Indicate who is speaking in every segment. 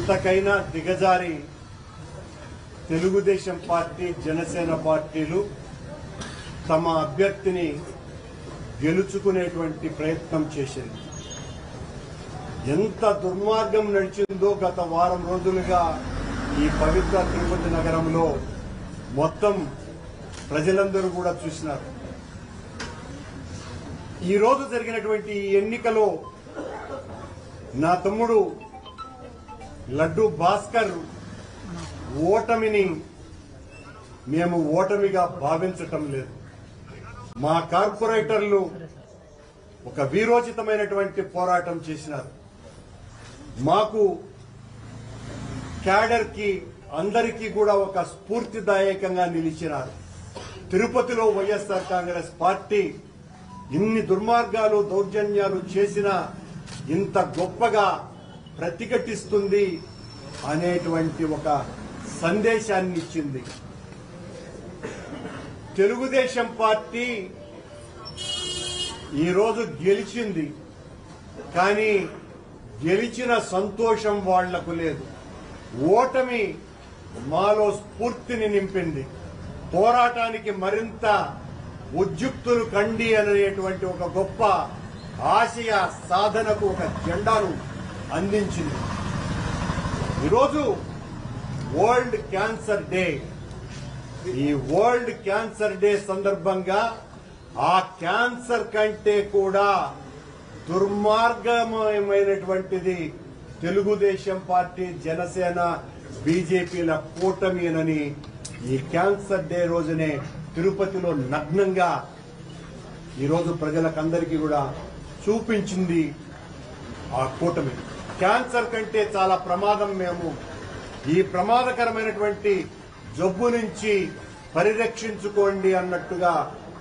Speaker 1: ఇంతకైనా దిగజారి తెలుగుదేశం పార్టీ జనసేన పార్టీలు తమ అభ్యర్థిని గెలుచుకునేటువంటి ప్రయత్నం చేసింది. ఎంత దుర్మార్గం నడిచిందో గత వారం రోజులుగా ఈ పవిత్ర తిరుపతి నగరంలో మొత్తం ప్రజలందరూ కూడా చూసినారు. ఈ రోజు జరిగినటువంటి ఈ ఎన్నికలో నా తమ్ముడు లడ్డు భాస్కర్ ఓటమిని మేము ఓటమిగా భావించటం లేదు. మా కార్పొరేటర్లు ఒక వీరోచితమైనటువంటి పోరాటం చేసినారు. మాకు క్యాడర్ కి అందరికీ కూడా ఒక స్ఫూర్తిదాయకంగా నిలిచినారు. తిరుపతిలో వైఎస్ఆర్ కాంగ్రెస్ పార్టీ ఇన్ని దుర్మార్గాలు దౌర్జన్యాలు చేసినా ఇంత గొప్పగా ప్రతిఘటిస్తుంది అనేటువంటి ఒక సందేశాన్ని ఇచ్చింది. తెలుగుదేశం పార్టీ ఈరోజు గెలిచింది, కానీ గెలిచిన సంతోషం వాళ్లకు లేదు. ఓటమి మాలో స్ఫూర్తిని నింపింది. పోరాటానికి మరింత ఉద్యుక్తులు కండి అనేటువంటి ఒక గొప్ప ఆశయ సాధనకు ఒక జెండాను అందించింది. ఈరోజు వరల్డ్ క్యాన్సర్ డే. ఈ వరల్డ్ క్యాన్సర్ డే సందర్భంగా ఆ క్యాన్సర్ కంటే కూడా దుర్మార్గమైనటువంటిది తెలుగుదేశం పార్టీ జనసేన బీజేపీల కూటమినని ఈ క్యాన్సర్ డే రోజునే తిరుపతిలో నగ్నంగా ఈరోజు ప్రజలకందరికీ కూడా చూపించింది ఆ కూటమి. క్యాన్సర్ కంటే చాలా ప్రమాదం. మేము ఈ ప్రమాదకరమైనటువంటి జబ్బు నుంచి పరిరక్షించుకోండి అన్నట్టుగా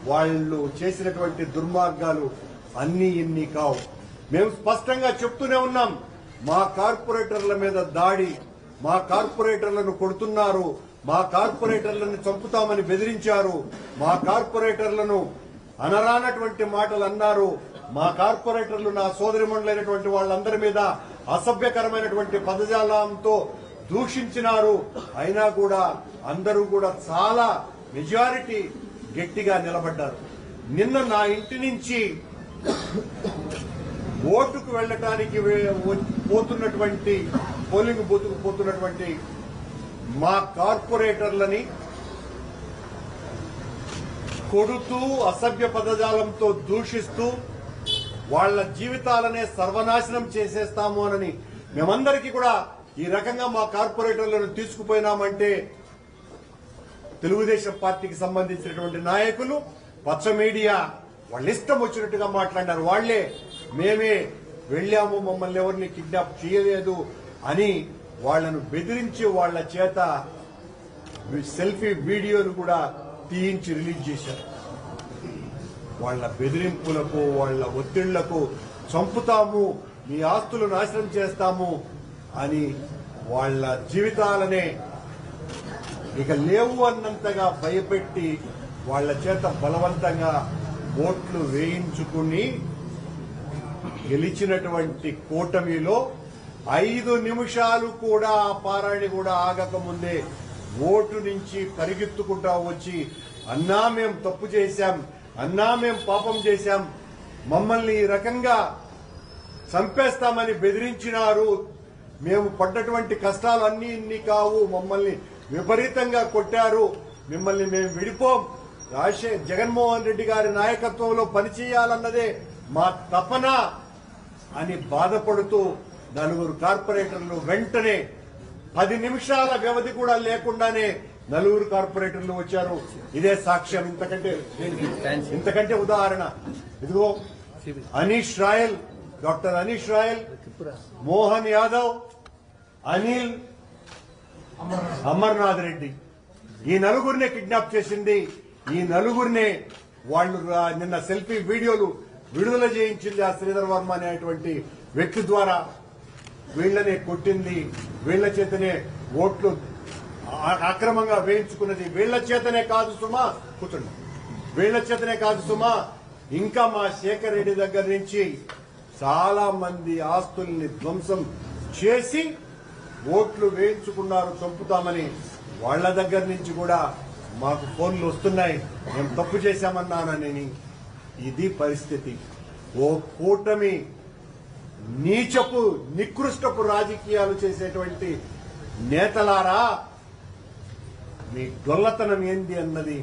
Speaker 1: వాళ్ళు చేసినటువంటి దుర్మార్గాలు అన్నీ ఇన్ని కావు. మేము స్పష్టంగా చెప్తూనే ఉన్నాం. మా కార్పొరేటర్ల మీద దాడి, మా కార్పొరేటర్లను కొడుతున్నారు, మా కార్పొరేటర్లను చంపుతామని బెదిరించారు, మా కార్పొరేటర్లను అనరానటువంటి మాటలు అన్నారు, మా కార్పొరేటర్లు నా సోదరిమణులైనటువంటి వాళ్ళందరి మీద అసభ్యకరమైనటువంటి పదజాలంతో దూషించినారు. అయినా కూడా అందరూ కూడా చాలా మెజారిటీ గట్టిగా నిలబడ్డారు. నిన్న నా ఇంటి నుంచి ఓటుకు వెళ్లటానికి పోతున్నటువంటి పోలింగ్ బూత్కు పోతున్నటువంటి మా కార్పొరేటర్లని కొడుతూ అసభ్య పదజాలంతో దూషిస్తూ వాళ్ల జీవితాలనే సర్వనాశనం చేసేస్తాము అని మేమందరికీ కూడా ఈ రకంగా మా కార్పొరేటర్లను తీసుకుపోయినామంటే తెలుగుదేశం పార్టీకి సంబంధించినటువంటి నాయకులు పచ్చ మీడియా వాళ్ళ ఇష్టం వచ్చినట్టుగా మాట్లాడారు. వాళ్లే మేమే వెళ్లాము, మమ్మల్ని ఎవరిని కిడ్నాప్ చేయలేదు అని వాళ్లను బెదిరించి వాళ్ల చేత సెల్ఫీ వీడియోలు కూడా తీయించి రిలీజ్ చేశారు. వాళ్ల బెదిరింపులకు, వాళ్ల ఒత్తిళ్లకు చంపుతాము, మీ ఆస్తులు నాశనం చేస్తాము అని వాళ్ల జీవితాలనే ఇక లేవు అన్నంతగా భయపెట్టి వాళ్ల చేత బలవంతంగా ఓట్లు వేయించుకుని గెలిచినటువంటి కూటమిలో 5 నిమిషాలు కూడా ఆ పారాయణ కూడా ఆగకముందే ఓటు నుంచి పరిగెత్తుకుంటా వచ్చి అన్నా మేం తప్పు చేశాం, అన్నా మేం పాపం చేశాం, మమ్మల్ని ఈ రకంగా చంపేస్తామని బెదిరించినారు, మేము పడ్డటువంటి కష్టాలు అన్నీ ఇన్ని కావు, మమ్మల్ని విపరీతంగా కొట్టారు, మిమ్మల్ని మేము విడిపోం, జగన్మోహన్ రెడ్డి గారి నాయకత్వంలో పనిచేయాలన్నదే మా తపన అని బాధపడుతూ 4 కార్పొరేటర్లు వెంటనే 10 నిమిషాల వ్యవధి కూడా లేకుండానే 4 కార్పొరేటర్లు వచ్చారు. ఇదే సాక్ష్యం. ఇంతకంటే ఉదాహరణ ఇదిగో Anish royal, doctor Anish royal, Mohan Yadav, Anil, Amarnath Reddy, ఈ 4గురినే కిడ్నాప్ చేసింది. ఈ 4గురినే వాళ్ళు నిన్న సెల్ఫీ వీడియోలు విడుదల చేయించింది ఆ శ్రీధర్ వర్మ అనేటువంటి వ్యక్తి ద్వారా. వీళ్లనే కొట్టింది, వీళ్ల చేతనే ఓట్లు అక్రమంగా వేయించుకున్నది, వీళ్ల చేతనే కాదు సుమా, కూర్చోండి, వీళ్ల చేతనే కాదు సుమా, ఇంకా మా శేఖర్ రెడ్డి దగ్గర నుంచి చాలా మంది ఆస్తుల్ని ధ్వంసం చేసి ఓట్లు వేయించుకున్నారు చంపుతామని వాళ్ళ దగ్గర నుంచి కూడా మాకు ఫోన్లు వస్తున్నాయి, మేము తప్పు చేశామన్నానని. ఇది పరిస్థితి. ఓ కూటమి నీచపు నికృష్టపు రాజకీయాలు చేసేటువంటి నేతలారా, మీ డొల్లతనం ఏంది అన్నది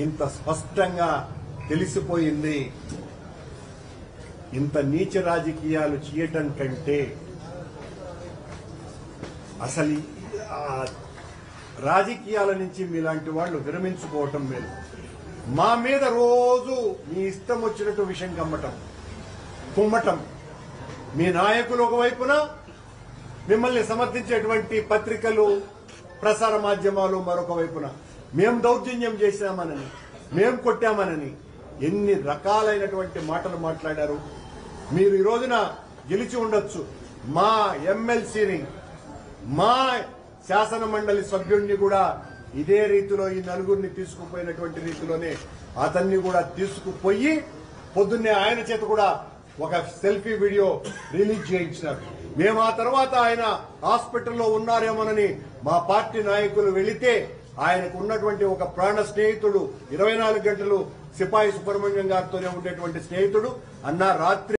Speaker 1: ఇంత స్పష్టంగా తెలిసిపోయింది. ఇంత నీచ రాజకీయాలు చేయటం కంటే అసలు రాజకీయాల నుంచి మీలాంటి వాళ్ళు విరమించుకోవటం మేలు. మా మీద రోజు మీ ఇష్టం వచ్చినట్టు విషయం కమ్మటం, కుమ్మటం, మీ నాయకులు ఒకవైపున, మిమ్మల్ని సమర్థించేటువంటి పత్రికలు, ప్రసార మాధ్యమాలు మరొక వైపున, మేం దౌర్జన్యం చేశామనని, మేం కొట్టామనని ఎన్ని రకాలైనటువంటి మాటలు మాట్లాడారు. మీరు ఈ రోజున గెలిచి ఉండొచ్చు. మా ఎమ్మెల్సీని, మా శాసన మండలి సభ్యుడిని కూడా ఇదే రీతిలో ఈ నలుగురిని తీసుకుపోయినటువంటి రీతిలోనే అతన్ని కూడా తీసుకుపోయి పొద్దున్నే ఆయన చేత కూడా ఒక సెల్ఫీ వీడియో రిలీజ్ చేయించినారు. మేము ఆ తర్వాత ఆయన హాస్పిటల్లో ఉన్నారేమోనని మా పార్టీ నాయకులు వెళితే ఆయనకు ఉన్నటువంటి ఒక ప్రాణ స్నేహితుడు, 24 గంటలు సిపాయి సుబ్రహ్మణ్యం గారితోనే ఉండేటువంటి స్నేహితుడు అన్న రాత్రి